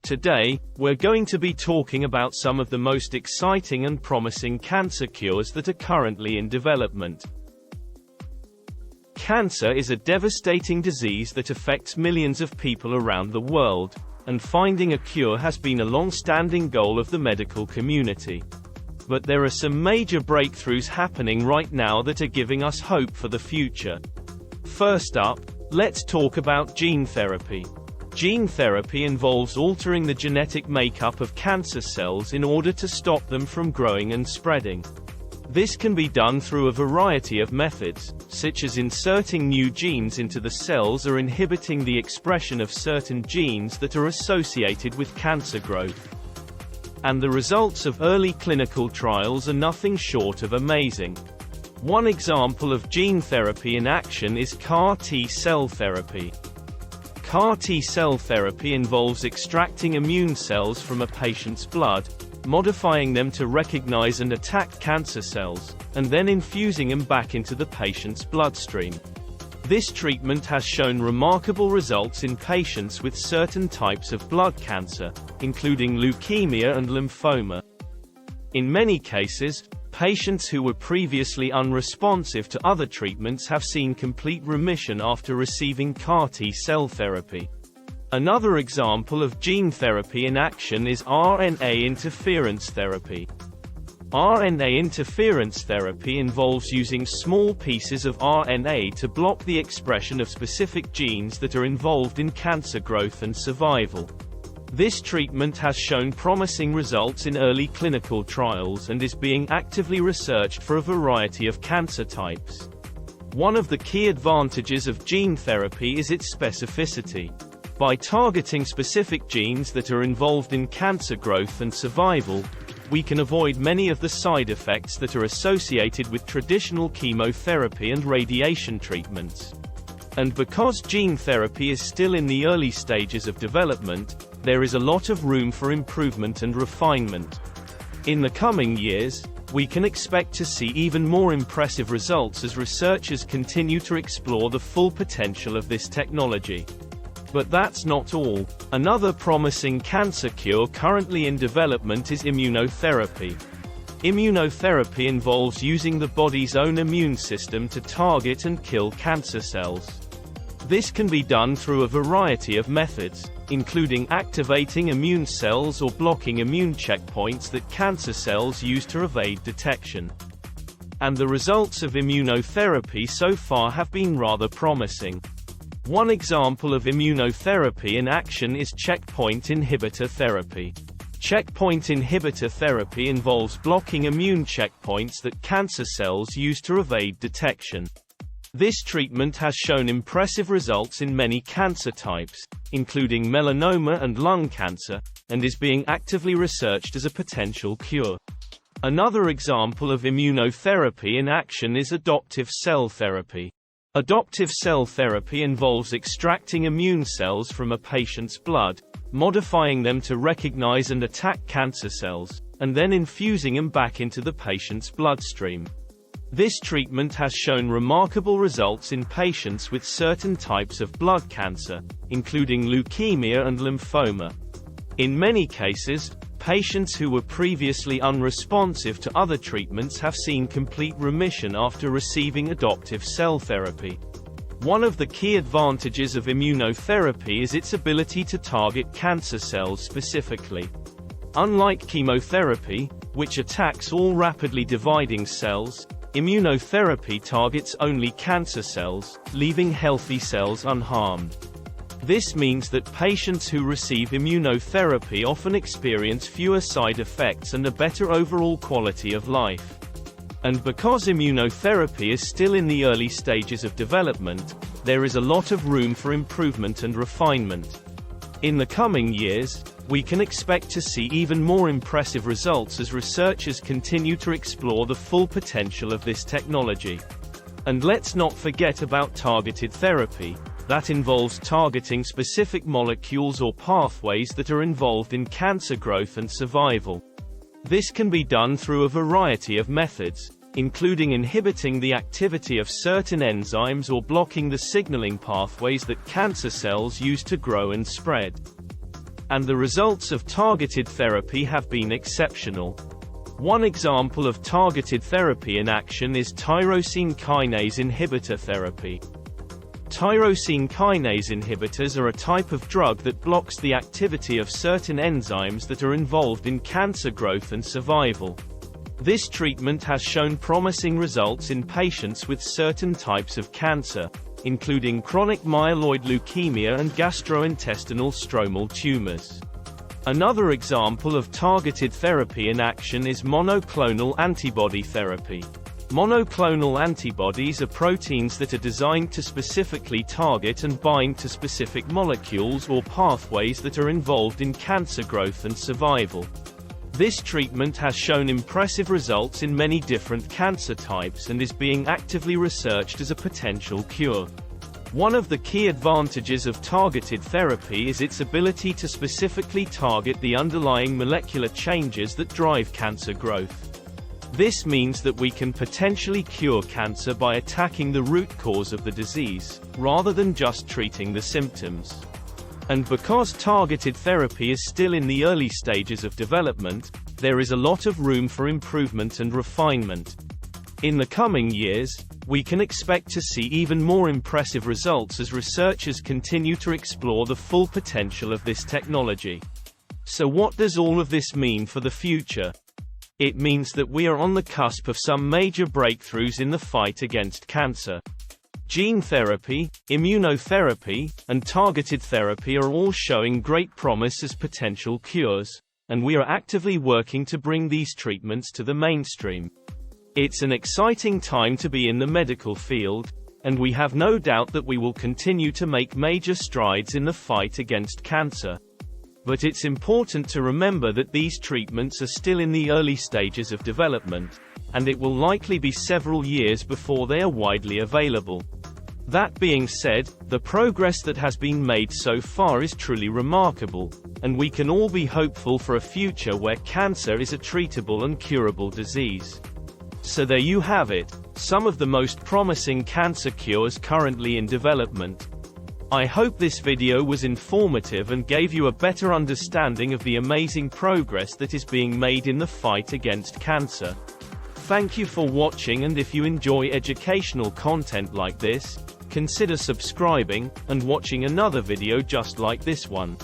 Today, we're going to be talking about some of the most exciting and promising cancer cures that are currently in development. Cancer is a devastating disease that affects millions of people around the world, and finding a cure has been a long-standing goal of the medical community. But there are some major breakthroughs happening right now that are giving us hope for the future. First up, let's talk about gene therapy. Gene therapy involves altering the genetic makeup of cancer cells in order to stop them from growing and spreading. This can be done through a variety of methods, such as inserting new genes into the cells or inhibiting the expression of certain genes that are associated with cancer growth. And the results of early clinical trials are nothing short of amazing. One example of gene therapy in action is CAR T-cell therapy. CAR T-cell therapy involves extracting immune cells from a patient's blood, modifying them to recognize and attack cancer cells, and then infusing them back into the patient's bloodstream. This treatment has shown remarkable results in patients with certain types of blood cancer, including leukemia and lymphoma. In many cases, patients who were previously unresponsive to other treatments have seen complete remission after receiving CAR T-cell therapy. Another example of gene therapy in action is RNA interference therapy. RNA interference therapy involves using small pieces of RNA to block the expression of specific genes that are involved in cancer growth and survival. This treatment has shown promising results in early clinical trials and is being actively researched for a variety of cancer types. One of the key advantages of gene therapy is its specificity. By targeting specific genes that are involved in cancer growth and survival, we can avoid many of the side effects that are associated with traditional chemotherapy and radiation treatments. And because gene therapy is still in the early stages of development, there is a lot of room for improvement and refinement. In the coming years, we can expect to see even more impressive results as researchers continue to explore the full potential of this technology. But that's not all. Another promising cancer cure currently in development is immunotherapy. Immunotherapy involves using the body's own immune system to target and kill cancer cells. This can be done through a variety of methods, including activating immune cells or blocking immune checkpoints that cancer cells use to evade detection. And the results of immunotherapy so far have been rather promising. One example of immunotherapy in action is checkpoint inhibitor therapy. Checkpoint inhibitor therapy involves blocking immune checkpoints that cancer cells use to evade detection. This treatment has shown impressive results in many cancer types, including melanoma and lung cancer, and is being actively researched as a potential cure. Another example of immunotherapy in action is adoptive cell therapy. Adoptive cell therapy involves extracting immune cells from a patient's blood, modifying them to recognize and attack cancer cells, and then infusing them back into the patient's bloodstream. This treatment has shown remarkable results in patients with certain types of blood cancer, including leukemia and lymphoma. In many cases, patients who were previously unresponsive to other treatments have seen complete remission after receiving adoptive cell therapy. One of the key advantages of immunotherapy is its ability to target cancer cells specifically. Unlike chemotherapy, which attacks all rapidly dividing cells, immunotherapy targets only cancer cells, leaving healthy cells unharmed. This means that patients who receive immunotherapy often experience fewer side effects and a better overall quality of life. And because immunotherapy is still in the early stages of development, there is a lot of room for improvement and refinement. In the coming years, we can expect to see even more impressive results as researchers continue to explore the full potential of this technology. And let's not forget about targeted therapy. That involves targeting specific molecules or pathways that are involved in cancer growth and survival. This can be done through a variety of methods, including inhibiting the activity of certain enzymes or blocking the signaling pathways that cancer cells use to grow and spread. and the results of targeted therapy have been exceptional. One example of targeted therapy in action is tyrosine kinase inhibitor therapy. Tyrosine kinase inhibitors are a type of drug that blocks the activity of certain enzymes that are involved in cancer growth and survival. This treatment has shown promising results in patients with certain types of cancer, including chronic myeloid leukemia and gastrointestinal stromal tumors. Another example of targeted therapy in action is monoclonal antibody therapy. Monoclonal antibodies are proteins that are designed to specifically target and bind to specific molecules or pathways that are involved in cancer growth and survival. This treatment has shown impressive results in many different cancer types and is being actively researched as a potential cure. One of the key advantages of targeted therapy is its ability to specifically target the underlying molecular changes that drive cancer growth. This means that we can potentially cure cancer by attacking the root cause of the disease, rather than just treating the symptoms. And because targeted therapy is still in the early stages of development, there is a lot of room for improvement and refinement. In the coming years, we can expect to see even more impressive results as researchers continue to explore the full potential of this technology. So what does all of this mean for the future? It means that we are on the cusp of some major breakthroughs in the fight against cancer. Gene therapy, immunotherapy, and targeted therapy are all showing great promise as potential cures, and we are actively working to bring these treatments to the mainstream. It's an exciting time to be in the medical field, and we have no doubt that we will continue to make major strides in the fight against cancer. But it's important to remember that these treatments are still in the early stages of development, and it will likely be several years before they are widely available. That being said, the progress that has been made so far is truly remarkable, and we can all be hopeful for a future where cancer is a treatable and curable disease. So there you have it, some of the most promising cancer cures currently in development. I hope this video was informative and gave you a better understanding of the amazing progress that is being made in the fight against cancer. Thank you for watching, and if you enjoy educational content like this, consider subscribing, and watching another video just like this one.